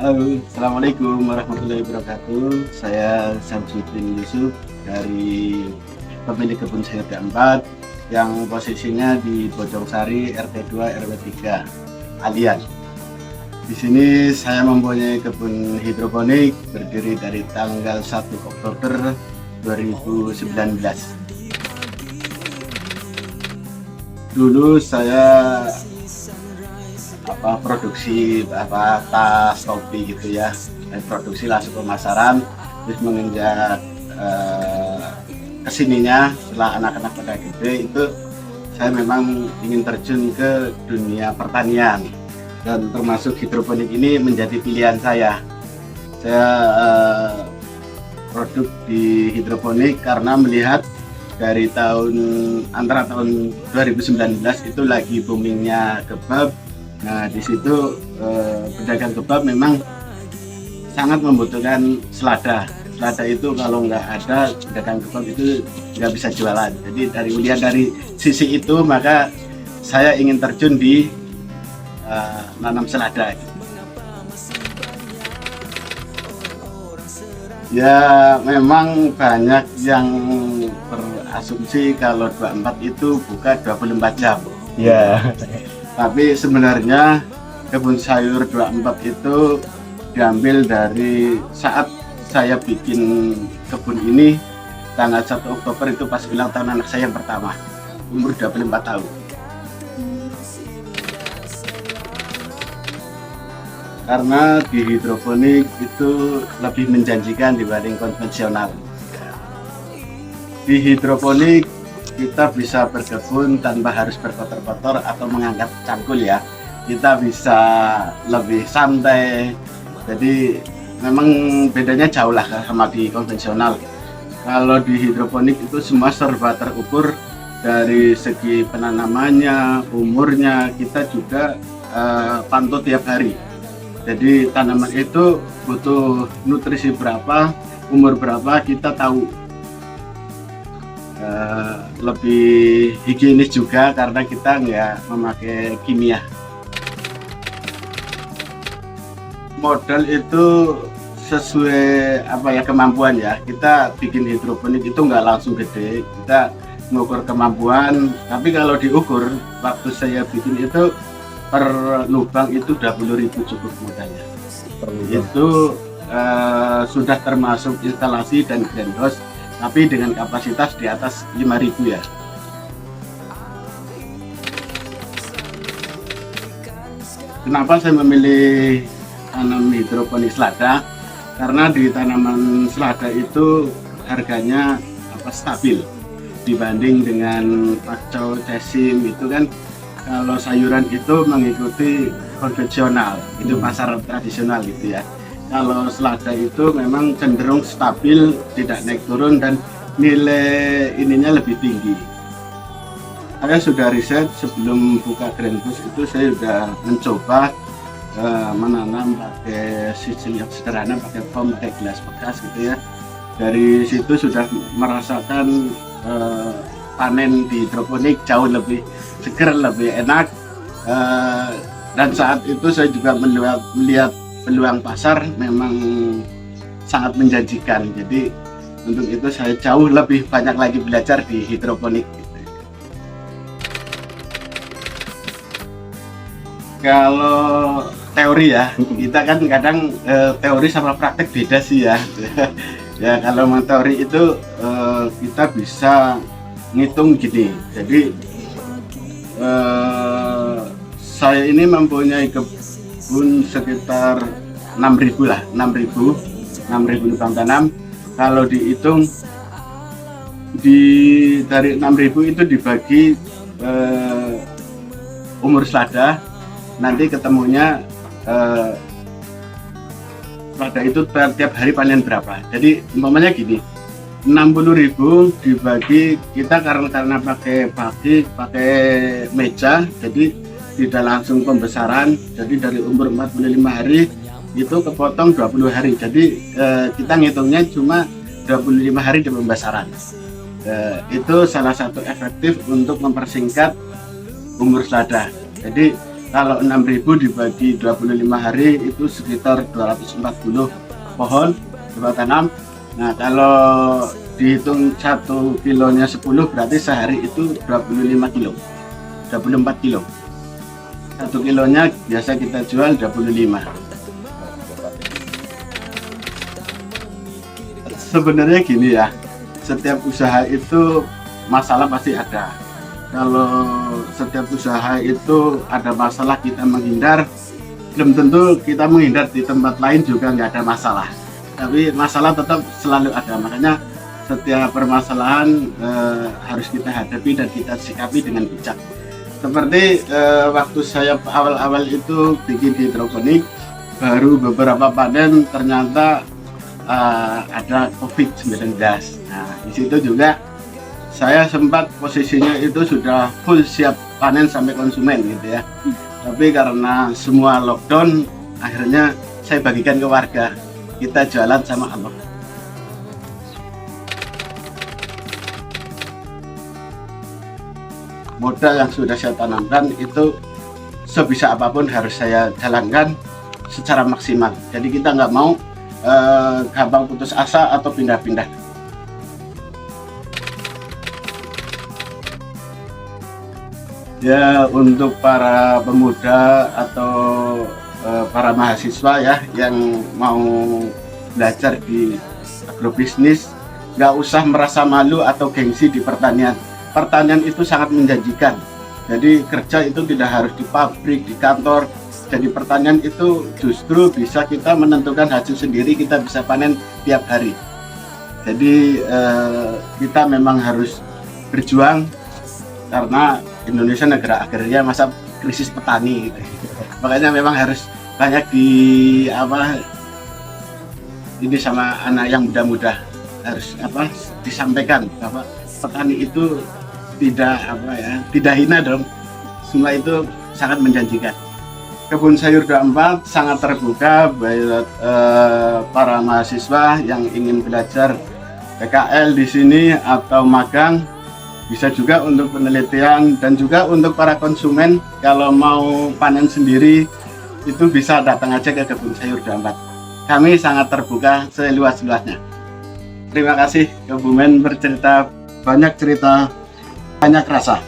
Halo, Assalamualaikum warahmatullahi wabarakatuh. Saya Samsudin Yusuf dari pemilik kebun sayur keempat yang posisinya di Bojongsari RT 2 RW 3 Alian. Di sini saya mempunyai kebun hidroponik berdiri dari tanggal 1 Oktober 2019. Dulu saya produksi tas topi gitu ya, produksi langsung pemasaran, terus menginjak kesininya setelah anak-anak pada gede itu saya memang ingin terjun ke dunia pertanian dan termasuk hidroponik ini menjadi pilihan saya. Saya produk di hidroponik karena melihat dari antara tahun 2019 itu lagi boomingnya kebab. Nah, di situ pedagang kebab memang sangat membutuhkan selada. Selada itu kalau nggak ada, pedagang kebab itu nggak bisa jualan. Jadi melihat dari sisi itu, maka saya ingin terjun di nanam selada. Ya, memang banyak yang berasumsi kalau 24 itu buka 24 jam. Ya. Tapi sebenarnya kebun sayur 24 itu diambil dari saat saya bikin kebun ini tanggal 1 Oktober itu pas ulang tahun anak saya yang pertama, umur 24 tahun. Karena di hidroponik itu lebih menjanjikan dibanding konvensional. Di hidroponik kita bisa berkebun tanpa harus berkotor-kotor atau mengangkat cangkul ya. Kita bisa lebih santai. Jadi memang bedanya jauh lah sama di konvensional. Kalau di hidroponik itu semua serba terukur dari segi penanamannya, umurnya, kita juga pantau tiap hari. Jadi tanaman itu butuh nutrisi berapa, umur berapa kita tahu. Lebih higienis juga karena kita nggak memakai kimia. Modal itu sesuai kemampuan ya. Kita bikin hidroponik itu nggak langsung gede, kita mengukur kemampuan. Tapi kalau diukur waktu saya bikin itu per lubang itu 20.000 cukup modalnya. Itu sudah termasuk instalasi dan greenhouse, tapi dengan kapasitas di atas 5.000 ya. Kenapa saya memilih tanam hidroponik selada? Karena di tanaman selada itu harganya stabil dibanding dengan pakcoy, cesim itu kan. Kalau sayuran itu mengikuti konvensional, itu pasar tradisional gitu ya. Kalau selada itu memang cenderung stabil, tidak naik turun dan nilai ininya lebih tinggi. Saya sudah riset sebelum buka greenhouse itu, saya sudah mencoba menanam pakai sistem yang sederhana, pakai foam, pakai gelas bekas gitu ya. Dari situ sudah merasakan panen di hidroponik jauh lebih seger, lebih enak. Dan saat itu saya juga melihat peluang pasar memang sangat menjanjikan. Jadi untuk itu saya jauh lebih banyak lagi belajar di hidroponik. Kalau teori ya, kita kan kadang teori sama praktek beda sih ya. Ya kalau teori itu kita bisa ngitung gini. Jadi saya ini mempunyai kebun sekitar 6.000 lah, 6.000 lubang tanam. Kalau dihitung dari 6.000 itu dibagi umur selada, nanti ketemunya selada itu tiap hari panen berapa. Jadi umpamanya gini, 60.000 dibagi, kita karena pakai meja, jadi tidak langsung pembesaran. Jadi dari umur 45 hari itu kepotong 20 hari. Jadi kita ngitungnya cuma 25 hari di pembesaran. Itu salah satu efektif untuk mempersingkat umur selada. Jadi Kalau 6.000 dibagi 25 hari itu sekitar 240 pohon coba tanam. Nah, kalau dihitung 1 kilonya 10 berarti sehari itu 25 kilo, 24 kilo. 1 kilonya biasa kita jual 25. Sebenarnya gini ya, setiap usaha itu masalah pasti ada. Kalau setiap usaha itu ada masalah kita menghindar, belum tentu kita menghindar di tempat lain juga nggak ada masalah. Tapi masalah tetap selalu ada, makanya setiap permasalahan harus kita hadapi dan kita sikapi dengan bijak. Seperti waktu saya awal-awal itu bikin hidroponik, baru beberapa panen ternyata ada COVID-19. Nah, di situ juga saya sempat posisinya itu sudah full siap panen sampai konsumen gitu ya. Tapi karena semua lockdown, akhirnya saya bagikan ke warga. Kita jualan sama Allah. Modal yang sudah saya tanamkan itu sebisa apapun harus saya jalankan secara maksimal. Jadi kita nggak mau gampang putus asa atau pindah-pindah. Ya, untuk para pemuda atau para mahasiswa ya yang mau belajar di agrobisnis, nggak usah merasa malu atau gengsi di pertanian. Pertanian itu sangat menjanjikan. Jadi kerja itu tidak harus di pabrik, di kantor. Jadi pertanian itu justru bisa kita menentukan hasil sendiri, kita bisa panen tiap hari. Jadi kita memang harus berjuang karena Indonesia negara agraria, masa krisis petani gitu. Makanya memang harus banyak ini sama anak yang muda-muda harus disampaikan bahwa petani itu tidak hina dong, semua itu sangat menjanjikan. Kebun Sayur 24 sangat terbuka buat para mahasiswa yang ingin belajar PKL di sini atau magang, bisa juga untuk penelitian, dan juga untuk para konsumen kalau mau panen sendiri itu bisa datang aja ke Kebun Sayur 24. Kami sangat terbuka seluas-luasnya. Terima kasih, Kebumen bercerita banyak cerita, banyak rasa.